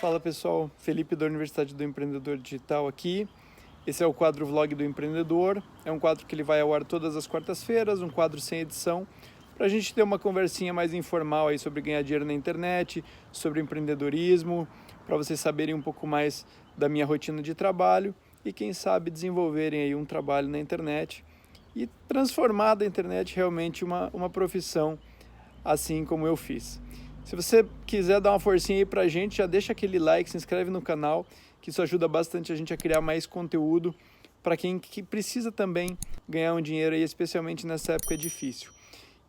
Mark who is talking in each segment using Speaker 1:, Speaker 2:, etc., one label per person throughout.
Speaker 1: Fala pessoal, Felipe da Universidade do Empreendedor Digital aqui. Esse é o quadro Vlog do Empreendedor. É um quadro que ele vai ao ar todas as quartas-feiras, um quadro sem edição, para a gente ter uma conversinha mais informal aí sobre ganhar dinheiro na internet, sobre empreendedorismo, para vocês saberem um pouco mais da minha rotina de trabalho e quem sabe desenvolverem aí um trabalho na internet e transformar da internet realmente uma profissão, assim como eu fiz. Se você quiser dar uma forcinha aí pra gente, já deixa aquele like, se inscreve no canal, que isso ajuda bastante a gente a criar mais conteúdo para quem que precisa também ganhar um dinheiro aí, especialmente nessa época difícil.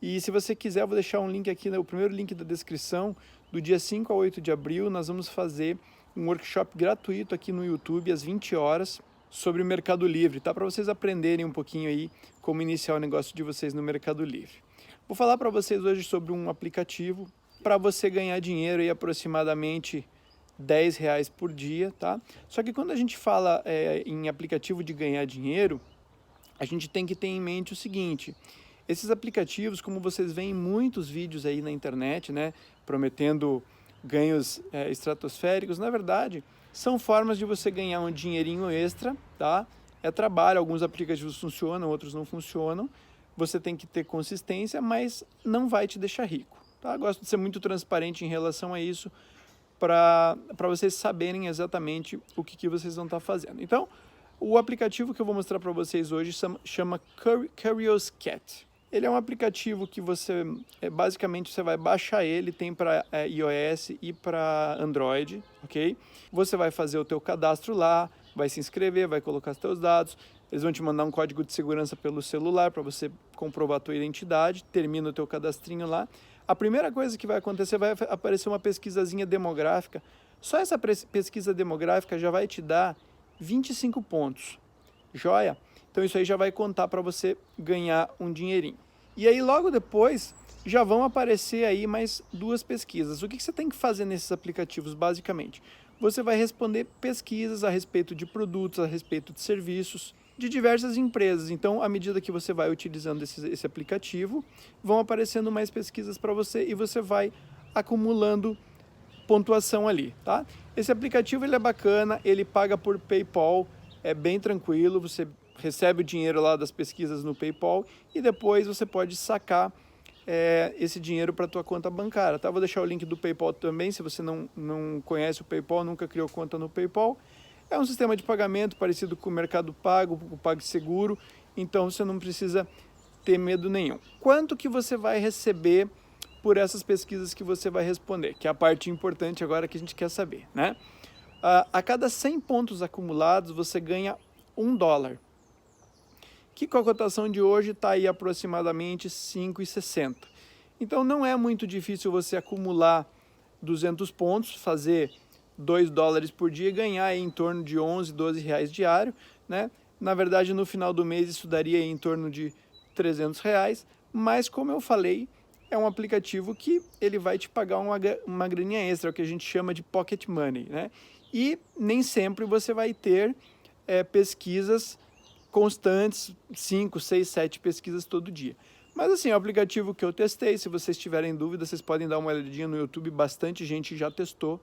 Speaker 1: E se você quiser, eu vou deixar um link aqui, o primeiro link da descrição, do dia 5 a 8 de abril, nós vamos fazer um workshop gratuito aqui no YouTube, às 20 horas, sobre o Mercado Livre, tá? Para vocês aprenderem um pouquinho aí como iniciar o negócio de vocês no Mercado Livre. Vou falar para vocês hoje sobre um aplicativo para você ganhar dinheiro aí aproximadamente R$10 por dia, tá? Só que quando a gente fala em aplicativo de ganhar dinheiro, a gente tem que ter em mente o seguinte: esses aplicativos, como vocês veem muitos vídeos aí na internet, né, prometendo ganhos estratosféricos, na verdade, são formas de você ganhar um dinheirinho extra, tá? É trabalho, alguns aplicativos funcionam, outros não funcionam. Você tem que ter consistência, mas não vai te deixar rico. Tá? Gosto de ser muito transparente em relação a isso, para vocês saberem exatamente o que vocês vão estar fazendo. Então, o aplicativo que eu vou mostrar para vocês hoje chama Curious Cat. Ele é um aplicativo que você, basicamente, você vai baixar ele, tem para iOS e para Android, ok? Você vai fazer o teu cadastro lá, vai se inscrever, vai colocar os teus dados, eles vão te mandar um código de segurança pelo celular para você comprovar a tua identidade, termina o teu cadastrinho lá. A primeira coisa que vai acontecer, vai aparecer uma pesquisazinha demográfica. Só essa pesquisa demográfica já vai te dar 25 pontos. Joia? Então isso aí já vai contar para você ganhar um dinheirinho. E aí logo depois já vão aparecer aí mais duas pesquisas. O que você tem que fazer nesses aplicativos basicamente? Você vai responder pesquisas a respeito de produtos, a respeito de serviços, de diversas empresas. Então, à medida que você vai utilizando esse aplicativo, vão aparecendo mais pesquisas para você e você vai acumulando pontuação ali, tá? Esse aplicativo ele é bacana, ele paga por PayPal, é bem tranquilo, você recebe o dinheiro lá das pesquisas no PayPal e depois você pode sacar esse dinheiro para a tua conta bancária, tá? Vou deixar o link do PayPal também, se você não conhece o PayPal, nunca criou conta no PayPal. É um sistema de pagamento parecido com o Mercado Pago, com o PagSeguro, então você não precisa ter medo nenhum. Quanto que você vai receber por essas pesquisas que você vai responder? Que é a parte importante agora que a gente quer saber, né? A cada 100 pontos acumulados, você ganha $1. Que com a cotação de hoje está aí aproximadamente 5,60. Então não é muito difícil você acumular 200 pontos, fazer $2 por dia e ganhar aí em torno de 11, 12 reais diário, né? Na verdade, no final do mês isso daria em torno de R$300, mas como eu falei, é um aplicativo que ele vai te pagar uma graninha extra, o que a gente chama de pocket money, né? E nem sempre você vai ter pesquisas constantes, 5, 6, 7 pesquisas todo dia. Mas assim, é um aplicativo que eu testei, se vocês tiverem dúvida, vocês podem dar uma olhadinha no YouTube, bastante gente já testou.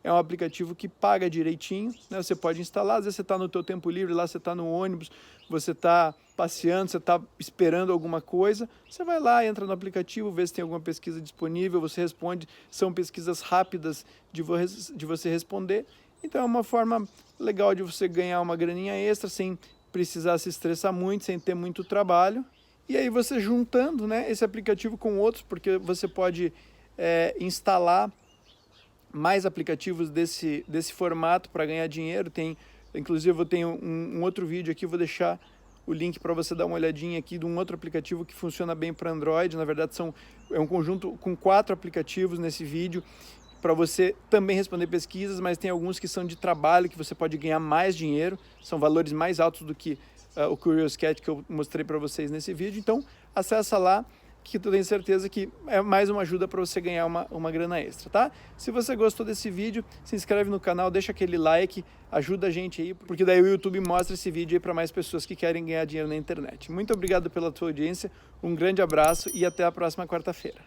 Speaker 1: É um aplicativo que paga direitinho, né? Você pode instalar, às vezes você está no teu tempo livre, lá você está no ônibus, você está passeando, você está esperando alguma coisa, você vai lá, entra no aplicativo, vê se tem alguma pesquisa disponível, você responde, são pesquisas rápidas de você responder. Então é uma forma legal de você ganhar uma graninha extra, sem precisar se estressar muito, sem ter muito trabalho. E aí você juntando, né, esse aplicativo com outros, porque você pode instalar mais aplicativos desse formato para ganhar dinheiro. Inclusive eu tenho um outro vídeo aqui, vou deixar o link para você dar uma olhadinha aqui de um outro aplicativo que funciona bem para Android. Na verdade é um conjunto com 4 aplicativos nesse vídeo, para você também responder pesquisas, mas tem alguns que são de trabalho, que você pode ganhar mais dinheiro, são valores mais altos do que o Curious Cat que eu mostrei para vocês nesse vídeo. Então acessa lá, que eu tenho certeza que é mais uma ajuda para você ganhar uma grana extra, tá? Se você gostou desse vídeo, se inscreve no canal, deixa aquele like, ajuda a gente aí, porque daí o YouTube mostra esse vídeo aí para mais pessoas que querem ganhar dinheiro na internet. Muito obrigado pela tua audiência, um grande abraço e até a próxima quarta-feira.